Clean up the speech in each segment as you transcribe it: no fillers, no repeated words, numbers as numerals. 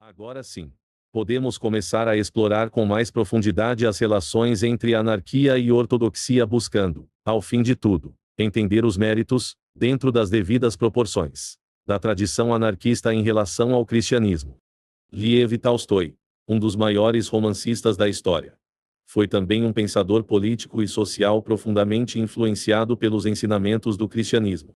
Agora sim, podemos começar a explorar com mais profundidade as relações entre anarquia e ortodoxia, buscando, ao fim de tudo, entender os méritos, dentro das devidas proporções, da tradição anarquista em relação ao cristianismo. Lev Tolstói, um dos maiores romancistas da história, foi também um pensador político e social profundamente influenciado pelos ensinamentos do cristianismo.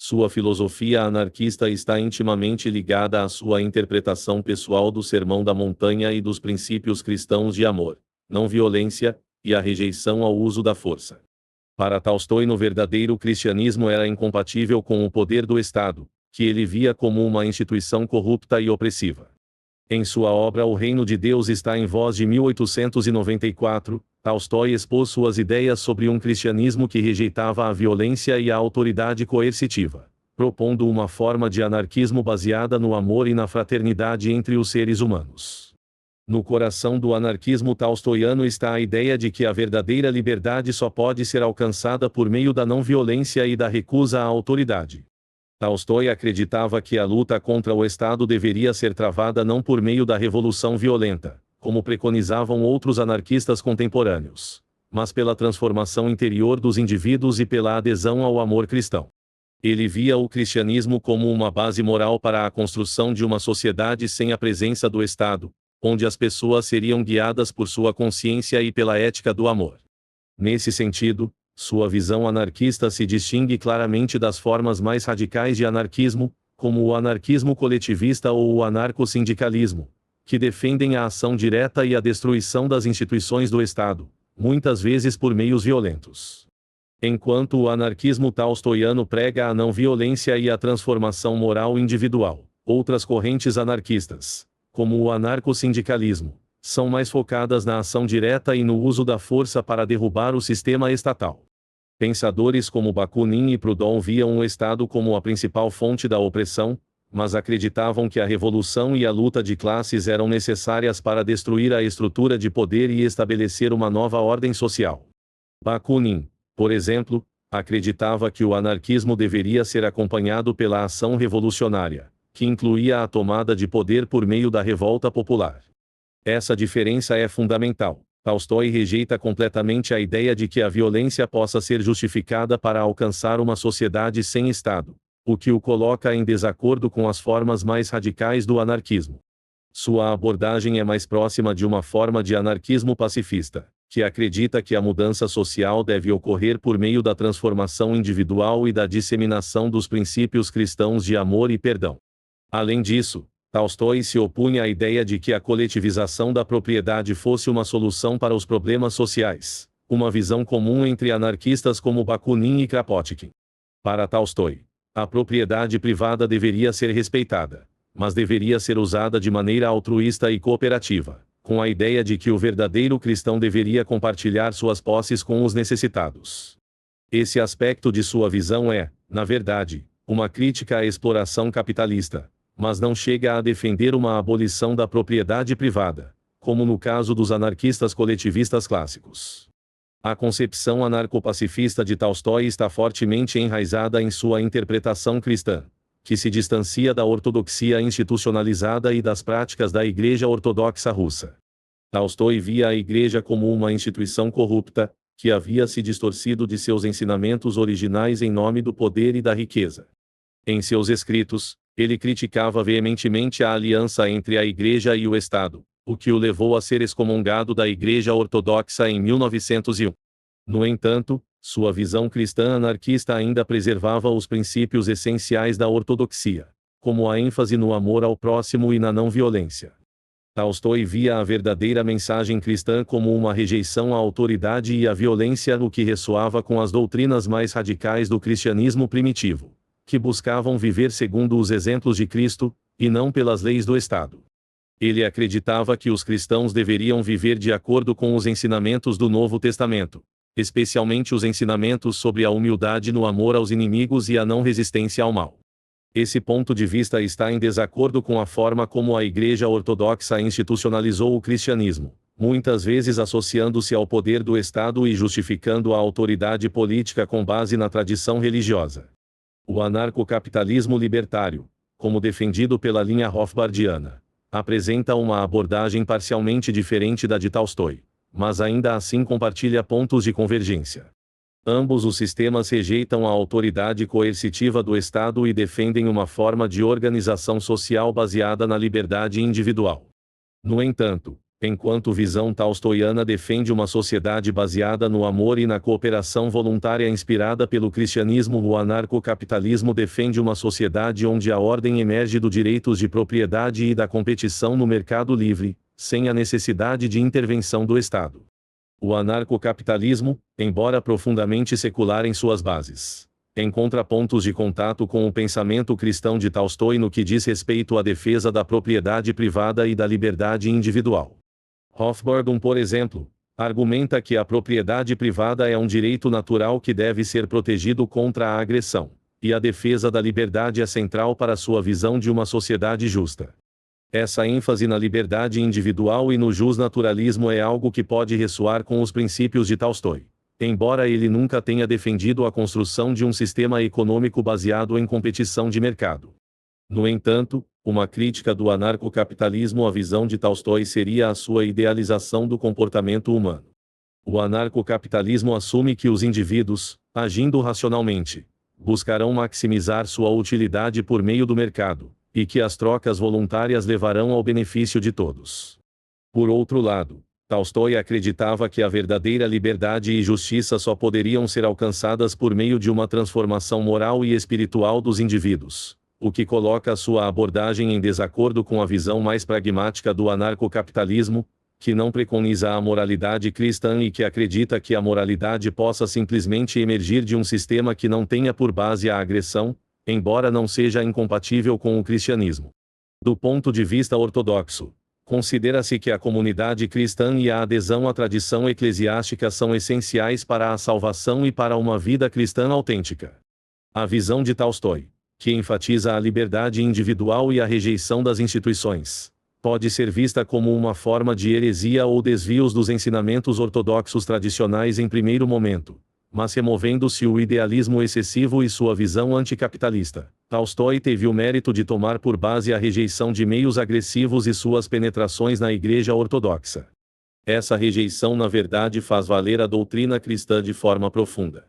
Sua filosofia anarquista está intimamente ligada à sua interpretação pessoal do Sermão da Montanha e dos princípios cristãos de amor, não violência, e a rejeição ao uso da força. Para Tolstói, no verdadeiro cristianismo era incompatível com o poder do Estado, que ele via como uma instituição corrupta e opressiva. Em sua obra O Reino de Deus está em Vós, de 1894, Tolstói expôs suas ideias sobre um cristianismo que rejeitava a violência e a autoridade coercitiva, propondo uma forma de anarquismo baseada no amor e na fraternidade entre os seres humanos. No coração do anarquismo tolstoiano está a ideia de que a verdadeira liberdade só pode ser alcançada por meio da não-violência e da recusa à autoridade. Tolstói acreditava que a luta contra o Estado deveria ser travada não por meio da revolução violenta, como preconizavam outros anarquistas contemporâneos, mas pela transformação interior dos indivíduos e pela adesão ao amor cristão. Ele via o cristianismo como uma base moral para a construção de uma sociedade sem a presença do Estado, onde as pessoas seriam guiadas por sua consciência e pela ética do amor. Nesse sentido, sua visão anarquista se distingue claramente das formas mais radicais de anarquismo, como o anarquismo coletivista ou o anarcossindicalismo, que defendem a ação direta e a destruição das instituições do Estado, muitas vezes por meios violentos. Enquanto o anarquismo tolstoiano prega a não-violência e a transformação moral individual, outras correntes anarquistas, como o anarcossindicalismo, são mais focadas na ação direta e no uso da força para derrubar o sistema estatal. Pensadores como Bakunin e Proudhon viam o Estado como a principal fonte da opressão, mas acreditavam que a revolução e a luta de classes eram necessárias para destruir a estrutura de poder e estabelecer uma nova ordem social. Bakunin, por exemplo, acreditava que o anarquismo deveria ser acompanhado pela ação revolucionária, que incluía a tomada de poder por meio da revolta popular. Essa diferença é fundamental. Tolstói rejeita completamente a ideia de que a violência possa ser justificada para alcançar uma sociedade sem Estado, o que o coloca em desacordo com as formas mais radicais do anarquismo. Sua abordagem é mais próxima de uma forma de anarquismo pacifista, que acredita que a mudança social deve ocorrer por meio da transformação individual e da disseminação dos princípios cristãos de amor e perdão. Além disso, Tolstói se opunha à ideia de que a coletivização da propriedade fosse uma solução para os problemas sociais, uma visão comum entre anarquistas como Bakunin e Kropotkin. Para Tolstói, a propriedade privada deveria ser respeitada, mas deveria ser usada de maneira altruísta e cooperativa, com a ideia de que o verdadeiro cristão deveria compartilhar suas posses com os necessitados. Esse aspecto de sua visão é, na verdade, uma crítica à exploração capitalista, mas não chega a defender uma abolição da propriedade privada, como no caso dos anarquistas coletivistas clássicos. A concepção anarcopacifista de Tolstói está fortemente enraizada em sua interpretação cristã, que se distancia da ortodoxia institucionalizada e das práticas da Igreja Ortodoxa Russa. Tolstói via a Igreja como uma instituição corrupta, que havia se distorcido de seus ensinamentos originais em nome do poder e da riqueza. Em seus escritos, ele criticava veementemente a aliança entre a Igreja e o Estado, o que o levou a ser excomungado da Igreja Ortodoxa em 1901. No entanto, sua visão cristã anarquista ainda preservava os princípios essenciais da ortodoxia, como a ênfase no amor ao próximo e na não-violência. Tolstói via a verdadeira mensagem cristã como uma rejeição à autoridade e à violência, o que ressoava com as doutrinas mais radicais do cristianismo primitivo, que buscavam viver segundo os exemplos de Cristo, e não pelas leis do Estado. Ele acreditava que os cristãos deveriam viver de acordo com os ensinamentos do Novo Testamento, especialmente os ensinamentos sobre a humildade no amor aos inimigos e a não resistência ao mal. Esse ponto de vista está em desacordo com a forma como a Igreja Ortodoxa institucionalizou o cristianismo, muitas vezes associando-se ao poder do Estado e justificando a autoridade política com base na tradição religiosa. O anarcocapitalismo libertário, como defendido pela linha Rothbardiana, apresenta uma abordagem parcialmente diferente da de Tolstói, mas ainda assim compartilha pontos de convergência. Ambos os sistemas rejeitam a autoridade coercitiva do Estado e defendem uma forma de organização social baseada na liberdade individual. No entanto, enquanto visão tolstoiana defende uma sociedade baseada no amor e na cooperação voluntária inspirada pelo cristianismo, o anarcocapitalismo defende uma sociedade onde a ordem emerge dos direitos de propriedade e da competição no mercado livre, sem a necessidade de intervenção do Estado. O anarcocapitalismo, embora profundamente secular em suas bases, encontra pontos de contato com o pensamento cristão de Tolstói no que diz respeito à defesa da propriedade privada e da liberdade individual. Hofbauer, por exemplo, argumenta que a propriedade privada é um direito natural que deve ser protegido contra a agressão, e a defesa da liberdade é central para sua visão de uma sociedade justa. Essa ênfase na liberdade individual e no justnaturalismo é algo que pode ressoar com os princípios de Tolstói, embora ele nunca tenha defendido a construção de um sistema econômico baseado em competição de mercado. No entanto, uma crítica do anarcocapitalismo à visão de Tolstói seria a sua idealização do comportamento humano. O anarcocapitalismo assume que os indivíduos, agindo racionalmente, buscarão maximizar sua utilidade por meio do mercado, e que as trocas voluntárias levarão ao benefício de todos. Por outro lado, Tolstói acreditava que a verdadeira liberdade e justiça só poderiam ser alcançadas por meio de uma transformação moral e espiritual dos indivíduos, o que coloca sua abordagem em desacordo com a visão mais pragmática do anarcocapitalismo, que não preconiza a moralidade cristã e que acredita que a moralidade possa simplesmente emergir de um sistema que não tenha por base a agressão, embora não seja incompatível com o cristianismo. Do ponto de vista ortodoxo, considera-se que a comunidade cristã e a adesão à tradição eclesiástica são essenciais para a salvação e para uma vida cristã autêntica. A visão de Tolstói, que enfatiza a liberdade individual e a rejeição das instituições, pode ser vista como uma forma de heresia ou desvios dos ensinamentos ortodoxos tradicionais em primeiro momento, mas removendo-se o idealismo excessivo e sua visão anticapitalista. Tolstói teve o mérito de tomar por base a rejeição de meios agressivos e suas penetrações na Igreja Ortodoxa. Essa rejeição na verdade faz valer a doutrina cristã de forma profunda.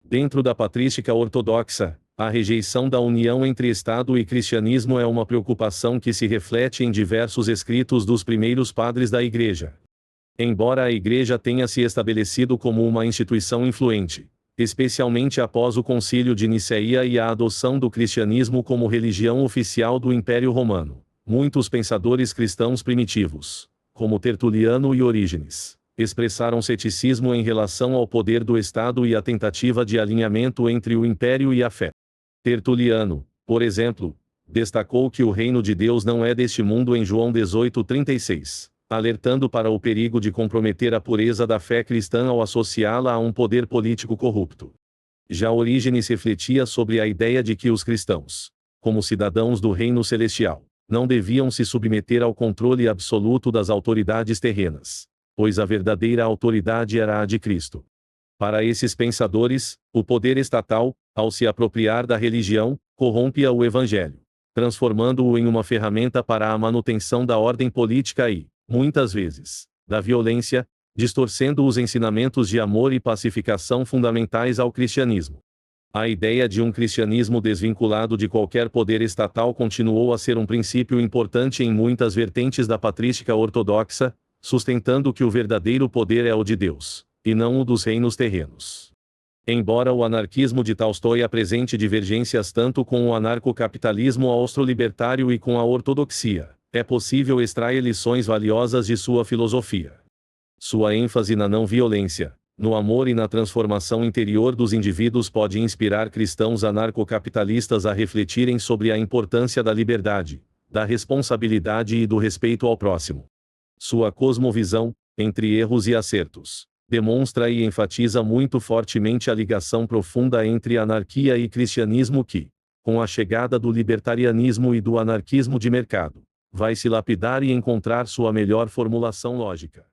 Dentro da patrística ortodoxa, a rejeição da união entre Estado e cristianismo é uma preocupação que se reflete em diversos escritos dos primeiros padres da Igreja. Embora a Igreja tenha se estabelecido como uma instituição influente, especialmente após o Concílio de Nicéia e a adoção do cristianismo como religião oficial do Império Romano, muitos pensadores cristãos primitivos, como Tertuliano e Orígenes, expressaram ceticismo em relação ao poder do Estado e a tentativa de alinhamento entre o Império e a fé. Tertuliano, por exemplo, destacou que o reino de Deus não é deste mundo em João 18:36. Alertando para o perigo de comprometer a pureza da fé cristã ao associá-la a um poder político corrupto. Já Orígenes refletia sobre a ideia de que os cristãos, como cidadãos do reino celestial, não deviam se submeter ao controle absoluto das autoridades terrenas, pois a verdadeira autoridade era a de Cristo. Para esses pensadores, o poder estatal, ao se apropriar da religião, corrompe o evangelho, transformando-o em uma ferramenta para a manutenção da ordem política e, muitas vezes, da violência, distorcendo os ensinamentos de amor e pacificação fundamentais ao cristianismo. A ideia de um cristianismo desvinculado de qualquer poder estatal continuou a ser um princípio importante em muitas vertentes da patrística ortodoxa, sustentando que o verdadeiro poder é o de Deus, e não o dos reinos terrenos. Embora o anarquismo de Tolstói apresente divergências tanto com o anarcocapitalismo austro-libertário e com a ortodoxia, é possível extrair lições valiosas de sua filosofia. Sua ênfase na não-violência, no amor e na transformação interior dos indivíduos pode inspirar cristãos anarcocapitalistas a refletirem sobre a importância da liberdade, da responsabilidade e do respeito ao próximo. Sua cosmovisão, entre erros e acertos, demonstra e enfatiza muito fortemente a ligação profunda entre anarquia e cristianismo que, com a chegada do libertarianismo e do anarquismo de mercado, vai se lapidar e encontrar sua melhor formulação lógica.